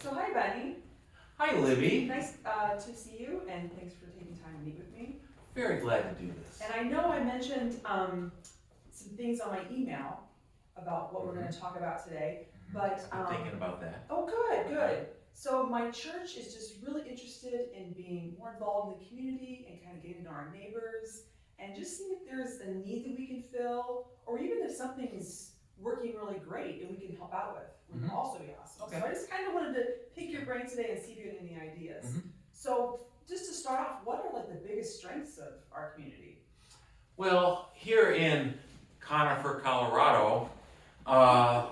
So hi, Benny. Hi, Libby. Nice to see you, and thanks for taking time to meet with me. Very glad to do this. And I know I mentioned some things on my email about what we're going to talk about today, but Been thinking about that. oh, good, good. So my church is just really interested in being more involved in the community and kind of getting to know our neighbors and just seeing if there's a need that we can fill, or even if something is working really great and we can help out with, would also be awesome. Okay. So I just kind of wanted to pick your brain today and see if you had any ideas. Mhm. So just to start off, what are like the biggest strengths of our community? Well, here in Conifer, Colorado,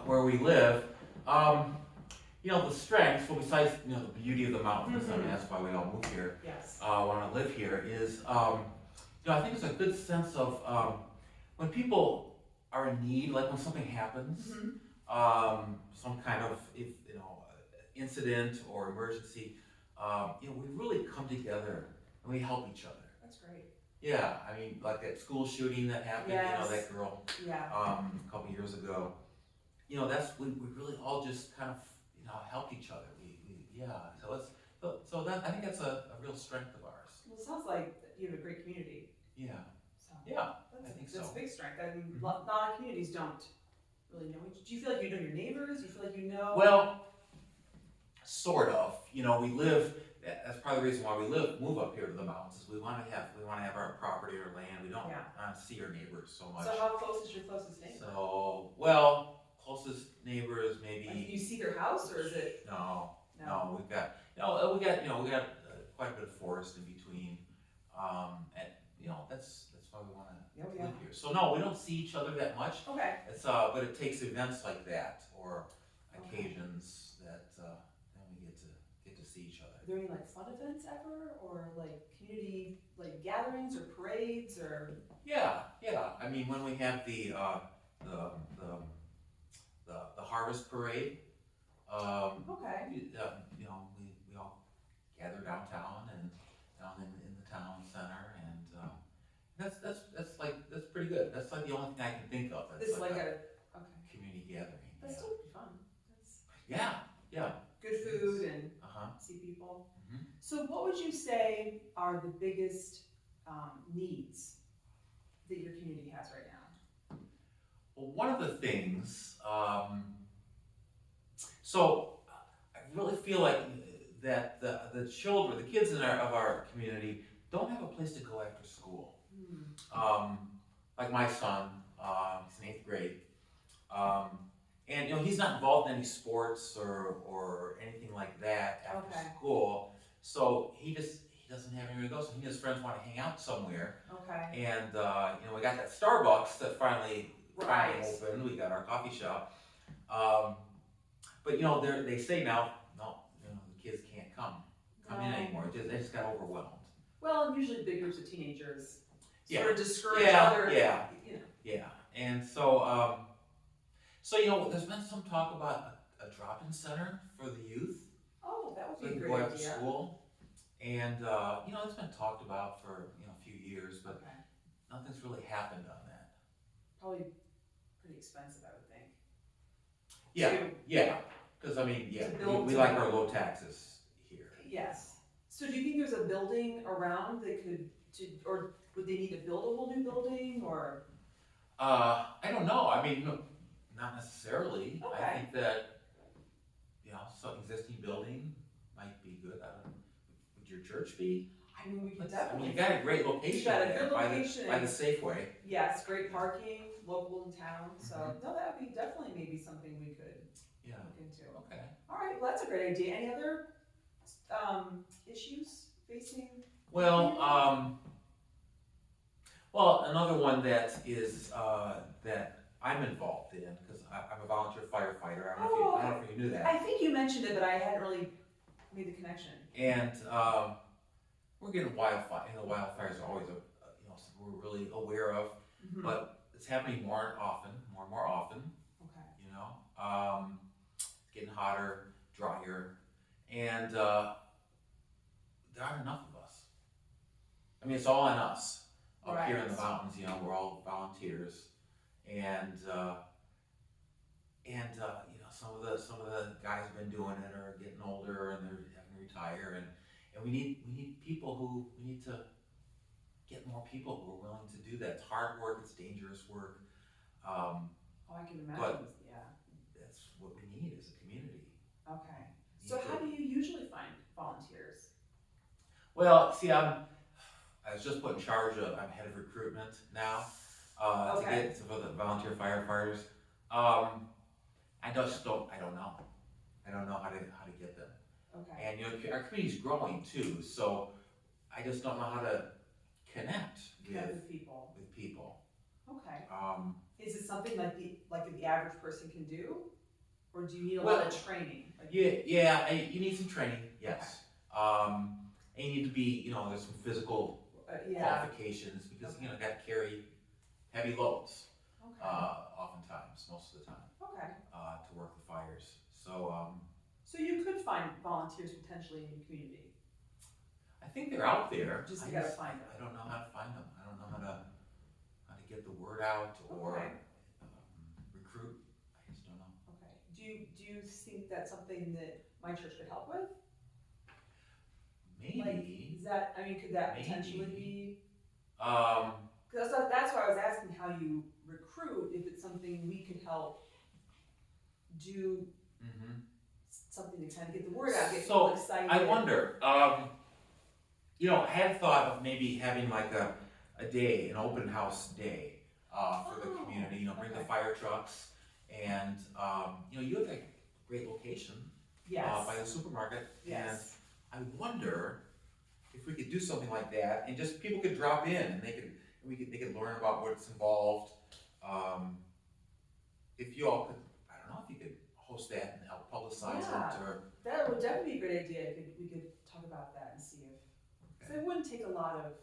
where we live, the strengths, well, besides the beauty of the mountains, I mean that's why we all move here. Yes. Want to live here is, I think it's a good sense of when people are in need, like when something happens, some kind of incident or emergency, we really come together and we help each other. That's great. Yeah, I mean, like that school shooting that happened, Yes. that girl, Yeah. a couple years ago. We really all just kind of, helped each other. So that, I think that's a real strength of ours. Well, it sounds like you have a great community. Yeah, So yeah, that's, I think that's so. a big strength. I mean, a lot of communities don't really know each. Do you feel like you know your neighbors? Do you feel like you know? Well, sort of. We live. That's probably the reason why we move up here to the mountains. Is we want to have our property or land. We don't see our neighbors so much. So how close is your closest neighbor? So, well, closest neighbor is maybe. Like, you see their house, or is it? No. No. We've got quite a bit of forest in between, and that's why we want to live here. So no, we don't see each other that much. Okay. It's but it takes events like that or occasions that then we get to see each other. Are there any like fun events ever, or like community like gatherings or parades or? Yeah. I mean, when we have the harvest parade, Okay. we all gather downtown and down in the town center, and that's pretty good. That's like the only thing I can think of. That's It's like a community gathering. That's still pretty fun. That's Yeah. good food and see people. So what would you say are the biggest needs that your community has right now? Well, one of the things, so I really feel like that the children, the kids of our community, don't have a place to go after school. Like my son, he's in 8th grade, and he's not involved in any sports or anything like that after school. So he doesn't have anywhere to go. So he and his friends want to hang out somewhere. Okay. And we got that Starbucks that finally opened. We got our coffee shop. But they say now, no, the kids can't come in anymore. They just got overwhelmed. Well, and usually big groups of teenagers sort of discourage Yeah. And so there's been some talk about a drop-in center for the youth. Oh, that would So be they a can great go after idea. school. And it's been talked about for a few years, but nothing's really happened on that. Probably pretty expensive, I would think. Yeah. Because we like our low taxes here. Yes. So do you think there's a building around that or would they need to build a whole new building, or? I don't know. I mean, not necessarily. Okay. I think that some existing building might be good. I don't know. Would your church be? I mean, we could definitely. You got a great location. You got a good by location by the Safeway. Yes, great parking, local in town. So no, that would be definitely maybe something we could look into. Okay. All right. Well, that's a great idea. Any other issues facing? Well, another one that is that I'm involved in, because I'm a volunteer firefighter. I don't know if you knew that. I think you mentioned it, but I hadn't really made the connection. And we're getting wildfire. Wildfires are always something we're really aware of, but it's happening more and more often. Okay. It's getting hotter, drier, and there aren't enough of us. I mean, it's all on us up here in the mountains. We're all volunteers, and some of the guys have been doing it are getting older and they're having to retire, and we need people who we need to get more people who are willing to do that. It's hard work. It's dangerous work. Oh, I can imagine. But- Yeah. That's what we need as a community. Okay. So how do you usually find volunteers? Well, see, I was just put in charge of. I'm head of recruitment now Okay. for the volunteer firefighters. I don't know. I don't know how to get them. Okay. And our community's growing too, so I just don't know how to connect Connect with with people. people. Okay. Is Is it something like the average person can do, or do you need a Well, lot of training? Like, you need some training, yes. And you need to be, there's some physical yeah. qualifications because you got to carry heavy loads, Okay. oftentimes, most of the time, Okay. to work the fires. So So you could find volunteers potentially in your community. I think they're out there. Just I gotta find them. I don't know how to find them. I don't know how to get the word out or Okay. recruit. I just don't know. Okay. Do you think that's something that my church could help with? Maybe. Like, is that? I mean, could that potentially Maybe. be? Um, Because that's why I was asking how you recruit. If it's something we could help do, mhm. something to kind of get the word out, get So, people excited. I wonder, I had thought of maybe having like a day, an open house day, for the Oh, community, bring the okay. fire trucks and, you have a great location, Yes. by the supermarket. Yes. And I wonder if we could do something like that and just people could drop in and they could learn about what's involved. If you all could, I don't know if you could host that and help publicize Yeah. it or. That would definitely be a great idea. We could talk about that and see if. So it wouldn't take a lot of.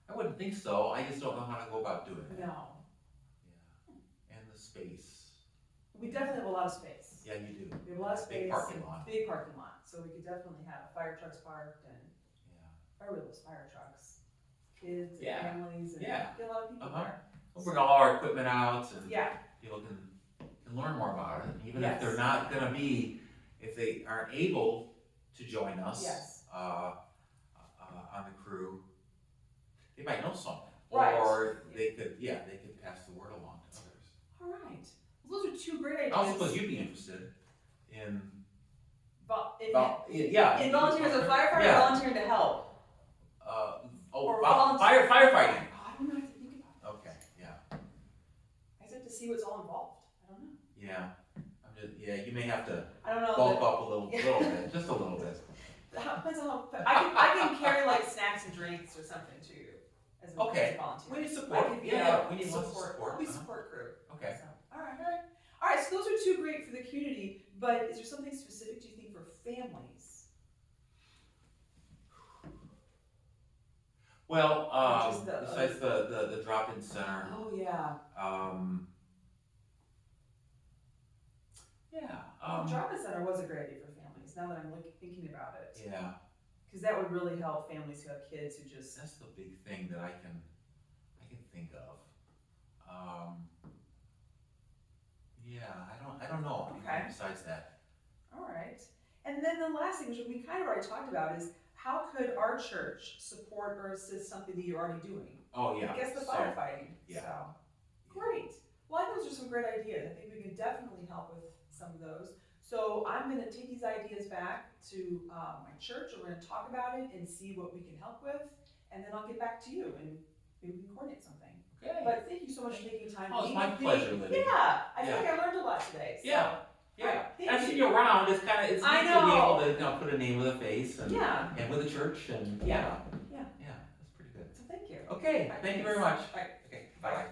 I wouldn't think so. I just don't know how to go about doing it. No. Yeah. And the space. We definitely have a lot of space. Yeah, you do. We have a lot of space. Big parking and lot. Big parking lot. So we could definitely have fire trucks parked and Yeah. everybody loves fire trucks. Kids and Yeah. families and Yeah. get a lot of people Uh-huh. there. We'll bring all our equipment out and Yeah. people can learn more about it. Even Yes. if they're not gonna be, if they aren't able to join us. Yes. On the crew, they might know something. Right. Or they could pass the word along to others. All right. Well, those are two great ideas. I also suppose you'd be interested in, In volunteering as a firefighter, Yeah. or volunteering to help. Or firefighting. I don't know what to think about it. Okay, yeah, I just have to see what's all involved. I don't know. yeah. You may have to I don't know. bulk up a little bit, just a little bit. Depends on how. I can carry like snacks and drinks or something too, as a Okay. volunteer. We need support. I could be Yeah, a we need lots of support. We Uh-huh. support crew. Okay. So, all right. So those are two great for the community. But is there something specific do you think for families? Well, Just the- besides the drop-in center, Oh yeah. yeah, The drop-in center was a great idea for families. Now that I'm thinking about it, yeah. because that would really help families who have kids who just. That's the big thing that I can think of. Yeah, I don't know anything Okay. besides that. All right. And then the last thing, which we kind of already talked about, is how could our church support or assist something that you're already doing? Oh yeah. I guess the so- firefighting. yeah. So, great. Well, I think those are some great ideas. I think we can definitely help with some of those. So I'm going to take these ideas back to my church, and we're going to talk about it and see what we can help with, and then I'll get back to you and maybe we can coordinate something. Okay. But thank you so much for taking time Oh, to it's meet my with me. pleasure, Libby. Yeah, I feel Yeah. like I learned a lot today. So. Yeah. Yeah. Alright, thank I've you. seen you around. It's kind of it's I neat to be know. able to put a name with a face and Yeah. and with a church and Yeah. Yeah. yeah, that's pretty good. So thank you. Okay. Thank you very much. Bye. Okay. Bye.